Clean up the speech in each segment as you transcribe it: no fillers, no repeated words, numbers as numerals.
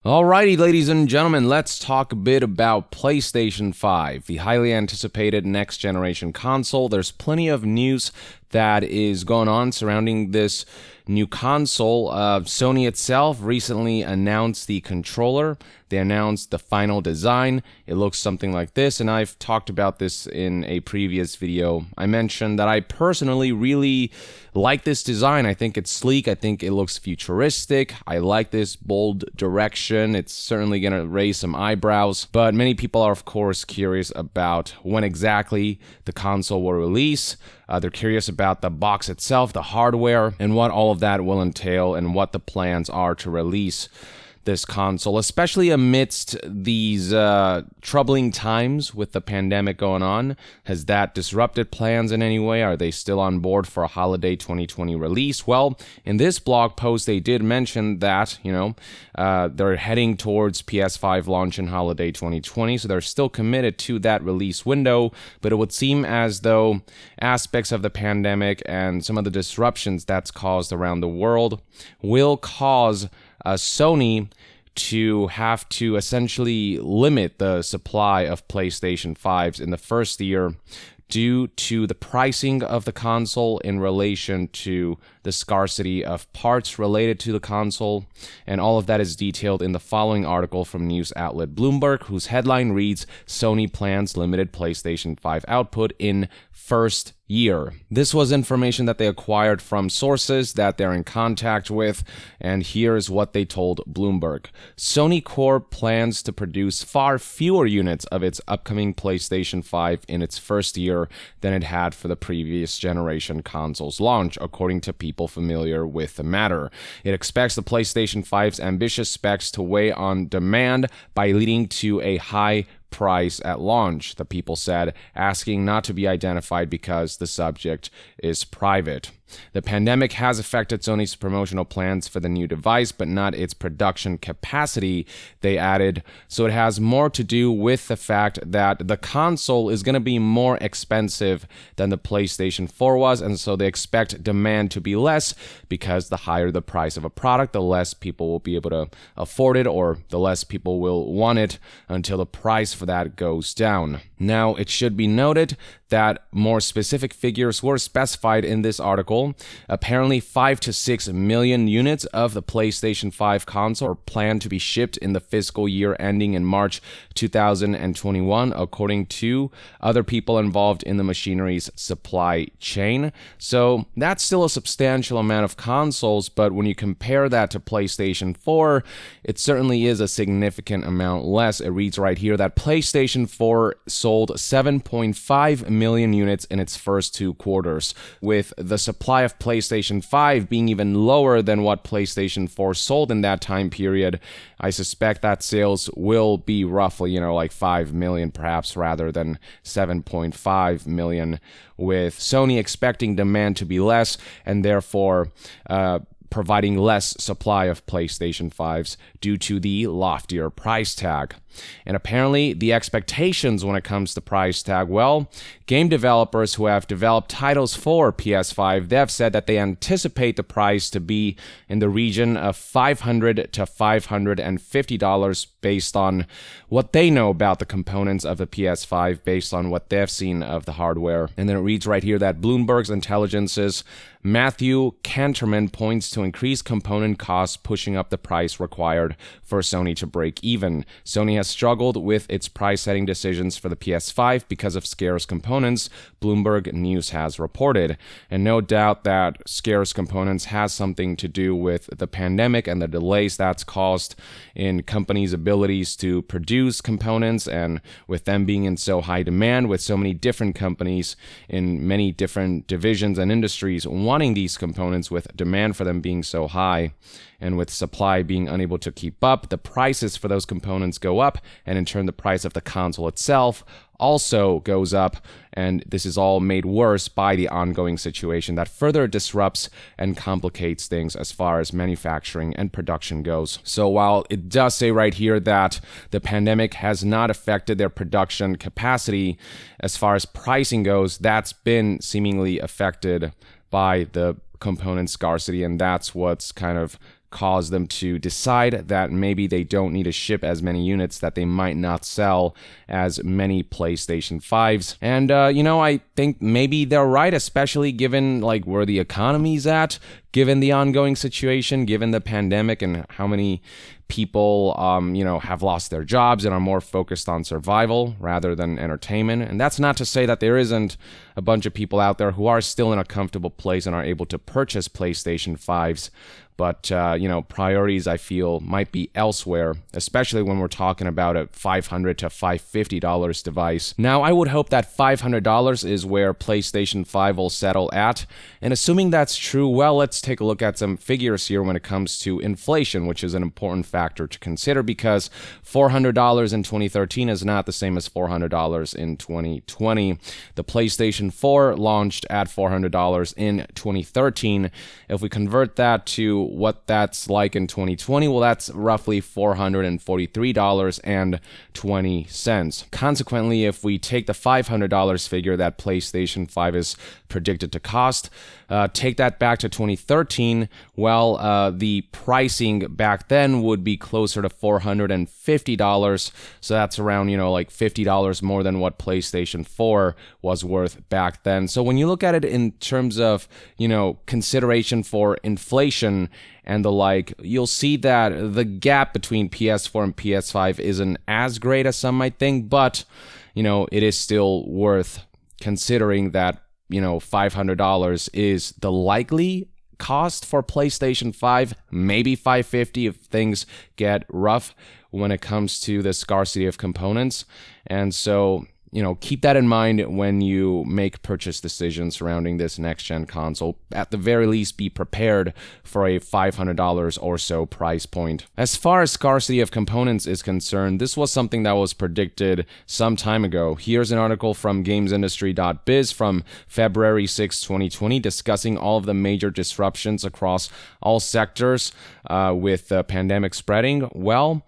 Alrighty, ladies and gentlemen, let's talk a bit about PlayStation 5, the highly anticipated next-generation console. There's plenty of news that is going on surrounding this new console. Sony itself recently announced the controller. They announced the final design. It looks something like this, and I've talked about this in a previous video. I mentioned that I personally really like this design. I think it's sleek. I think it looks futuristic. I like this bold direction. It's certainly going to raise some eyebrows, but many people are, of course, curious about when exactly the console will release. They're curious about the box itself, the hardware, and what all of that will entail and what the plans are to release this console, especially amidst these troubling times with the pandemic going on. Has that disrupted plans in any way? Are they still on board for a holiday 2020 release? Well, in this blog post, they did mention that, they're heading towards PS5 launch in holiday 2020, so they're still committed to that release window, but it would seem as though aspects of the pandemic and some of the disruptions that's caused around the world will cause Sony to have to essentially limit the supply of PlayStation 5s in the first year due to the pricing of the console in relation to the scarcity of parts related to the console. And all of that is detailed in the following article from news outlet Bloomberg, whose headline reads, "Sony plans limited PlayStation 5 output in first year." This was information that they acquired from sources that they're in contact with, and here's what they told Bloomberg. Sony Corp plans to produce far fewer units of its upcoming PlayStation 5 in its first year than it had for the previous generation console's launch, according to people familiar with the matter. It expects the PlayStation 5's ambitious specs to weigh on demand by leading to a high price at launch, the people said, asking not to be identified because the subject is private. The pandemic has affected Sony's promotional plans for the new device, but not its production capacity, they added. So it has more to do with the fact that the console is going to be more expensive than the PlayStation 4 was, and so they expect demand to be less because the higher the price of a product, the less people will be able to afford it, or the less people will want it until the price for that goes down. Now, it should be noted that more specific figures were specified in this article. Apparently, 5 to 6 million units of the PlayStation 5 console are planned to be shipped in the fiscal year ending in March 2021, according to other people involved in the machinery's supply chain. So that's still a substantial amount of consoles, but when you compare that to PlayStation 4, it certainly is a significant amount less. It reads right here that PlayStation 4 sold 7.5 million units in its first 2 quarters, with the supply of PlayStation 5 being even lower than what PlayStation 4 sold in that time period. I suspect that sales will be roughly, like 5 million perhaps, rather than 7.5 million, with Sony expecting demand to be less and therefore providing less supply of PlayStation 5s due to the loftier price tag. And apparently, the expectations when it comes to price tag, well, game developers who have developed titles for PS5, they have said that they anticipate the price to be in the region of $500 to $550 based on what they know about the components of the PS5, based on what they've seen of the hardware. And then it reads right here that Bloomberg's intelligence's Matthew Canterman points to increased component costs pushing up the price required for Sony to break even. Sony has struggled with its price-setting decisions for the PS5 because of scarce components, Bloomberg News has reported. And no doubt that scarce components has something to do with the pandemic and the delays that's caused in companies' abilities to produce components, and with them being in so high demand, with so many different companies in many different divisions and industries wanting these components, with demand for them being so high, and with supply being unable to keep up, the prices for those components go up, and in turn the price of the console itself also goes up, and this is all made worse by the ongoing situation that further disrupts and complicates things as far as manufacturing and production goes. So while it does say right here that the pandemic has not affected their production capacity, as far as pricing goes, that's been seemingly affected by the component scarcity, and that's what's kind of cause them to decide that maybe they don't need to ship as many units, that they might not sell as many PlayStation 5s. And, I think maybe they're right, especially given like where the economy's at, given the ongoing situation, given the pandemic, and how many people, have lost their jobs and are more focused on survival rather than entertainment. And that's not to say that there isn't a bunch of people out there who are still in a comfortable place and are able to purchase PlayStation 5s. But, priorities, I feel, might be elsewhere, especially when we're talking about a $500 to $550 device. Now, I would hope that $500 is where PlayStation 5 will settle at. And assuming that's true, well, let's take a look at some figures here when it comes to inflation, which is an important factor to consider because $400 in 2013 is not the same as $400 in 2020. The PlayStation 4 launched at $400 in 2013. If we convert that to what that's like in 2020, well, that's roughly $443.20. Consequently, if we take the $500 figure that PlayStation 5 is predicted to cost, take that back to 2013, well, the pricing back then would be closer to $450, so that's around, like $50 more than what PlayStation 4 was worth back then. So when you look at it in terms of, consideration for inflation and the like, you'll see that the gap between PS4 and PS5 isn't as great as some might think, but, it is still worth considering that, $500 is the likely cost for PlayStation 5, maybe $550 if things get rough when it comes to the scarcity of components. And so, keep that in mind when you make purchase decisions surrounding this next-gen console. At the very least, be prepared for a $500 or so price point. As far as scarcity of components is concerned, this was something that was predicted some time ago. Here's an article from GamesIndustry.biz from February 6, 2020, discussing all of the major disruptions across all sectors with the pandemic spreading. Well,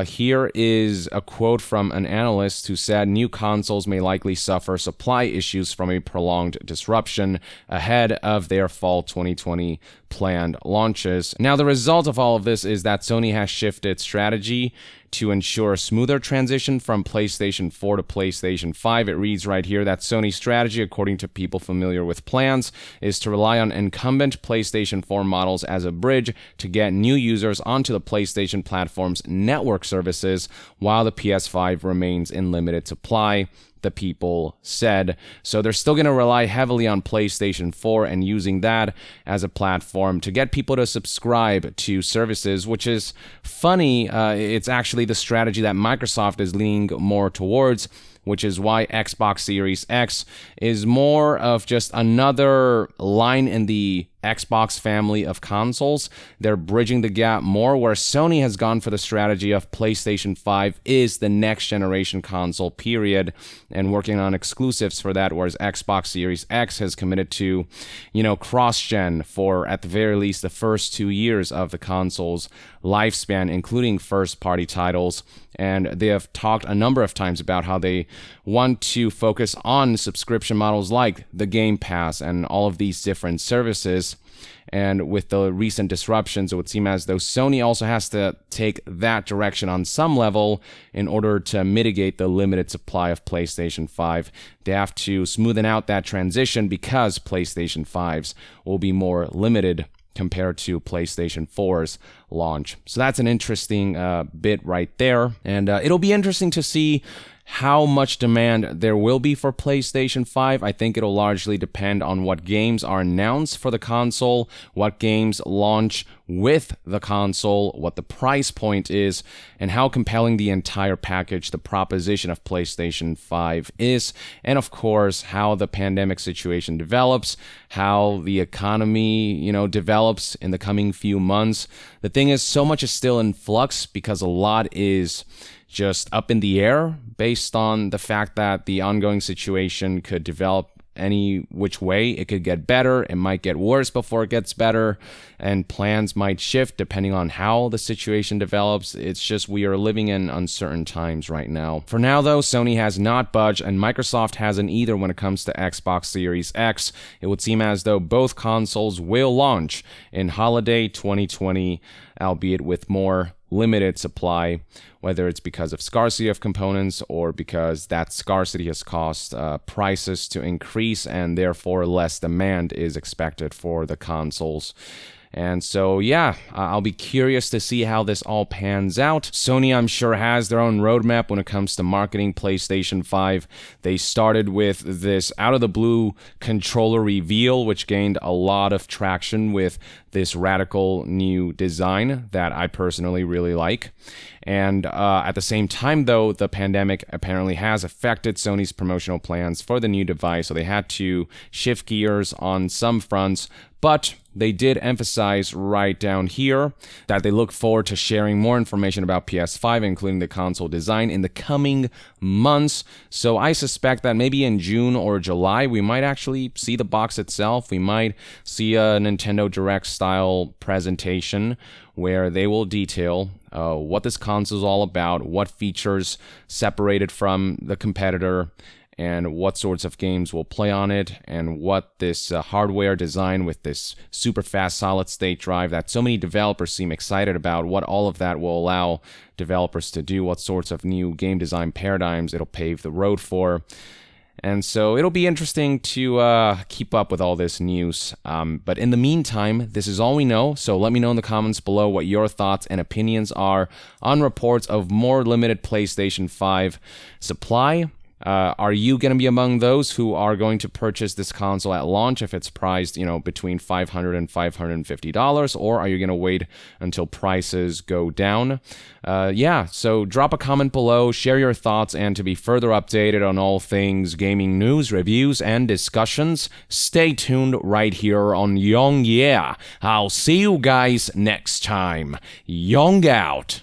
here is a quote from an analyst who said new consoles may likely suffer supply issues from a prolonged disruption ahead of their fall 2020 planned launches. Now, the result of all of this is that Sony has shifted strategy to ensure a smoother transition from PlayStation 4 to PlayStation 5. It reads right here that Sony's strategy, according to people familiar with plans, is to rely on incumbent PlayStation 4 models as a bridge to get new users onto the PlayStation platform's network services while the PS5 remains in limited supply, the people said. So they're still going to rely heavily on PlayStation 4 and using that as a platform to get people to subscribe to services, which is funny. It's actually the strategy that Microsoft is leaning more towards, which is why Xbox Series X is more of just another line in the Xbox family of consoles. They're bridging the gap more, where Sony has gone for the strategy of PlayStation 5 is the next generation console, period, and working on exclusives for that, whereas Xbox Series X has committed to, cross-gen for, at the very least, the first 2 years of the console's lifespan, including first-party titles. And they have talked a number of times about how they want to focus on subscription models like the Game Pass and all of these different services. And with the recent disruptions, it would seem as though Sony also has to take that direction on some level in order to mitigate the limited supply of PlayStation 5. They have to smoothen out that transition because PlayStation 5s will be more limited compared to PlayStation 4's launch. So that's an interesting bit right there. And it'll be interesting to see how much demand there will be for PlayStation 5. I think it'll largely depend on what games are announced for the console, what games launch with the console, what the price point is, and how compelling the entire package, the proposition of PlayStation 5 is, and of course, how the pandemic situation develops, how the economy, develops in the coming few months. The thing is, so much is still in flux because a lot is just up in the air based on the fact that the ongoing situation could develop any which way. It could get better, it might get worse before it gets better, and plans might shift depending on how the situation develops. It's just we are living in uncertain times right now. For now though, Sony has not budged, and Microsoft hasn't either when it comes to Xbox Series X. It would seem as though both consoles will launch in holiday 2020, albeit with more limited supply, whether it's because of scarcity of components or because that scarcity has caused prices to increase and therefore less demand is expected for the consoles. And so, yeah, I'll be curious to see how this all pans out. Sony, I'm sure, has their own roadmap when it comes to marketing PlayStation 5. They started with this out-of-the-blue controller reveal, which gained a lot of traction with this radical new design that I personally really like. And at the same time, though, the pandemic apparently has affected Sony's promotional plans for the new device, so they had to shift gears on some fronts. But they did emphasize right down here that they look forward to sharing more information about PS5, including the console design, in the coming months. So I suspect that maybe in June or July, we might actually see the box itself. We might see a Nintendo Direct style presentation where they will detail what this console is all about, what features separated from the competitor, and what sorts of games will play on it, and what this hardware design with this super fast solid-state drive that so many developers seem excited about, what all of that will allow developers to do, what sorts of new game design paradigms it'll pave the road for. And so it'll be interesting to keep up with all this news. But in the meantime, this is all we know. So let me know in the comments below what your thoughts and opinions are on reports of more limited PlayStation 5 supply. Are you going to be among those who are going to purchase this console at launch if it's priced, between $500 and $550, or are you going to wait until prices go down? So drop a comment below, share your thoughts, and to be further updated on all things gaming news, reviews, and discussions, stay tuned right here on Young Yeah. I'll see you guys next time. Young out.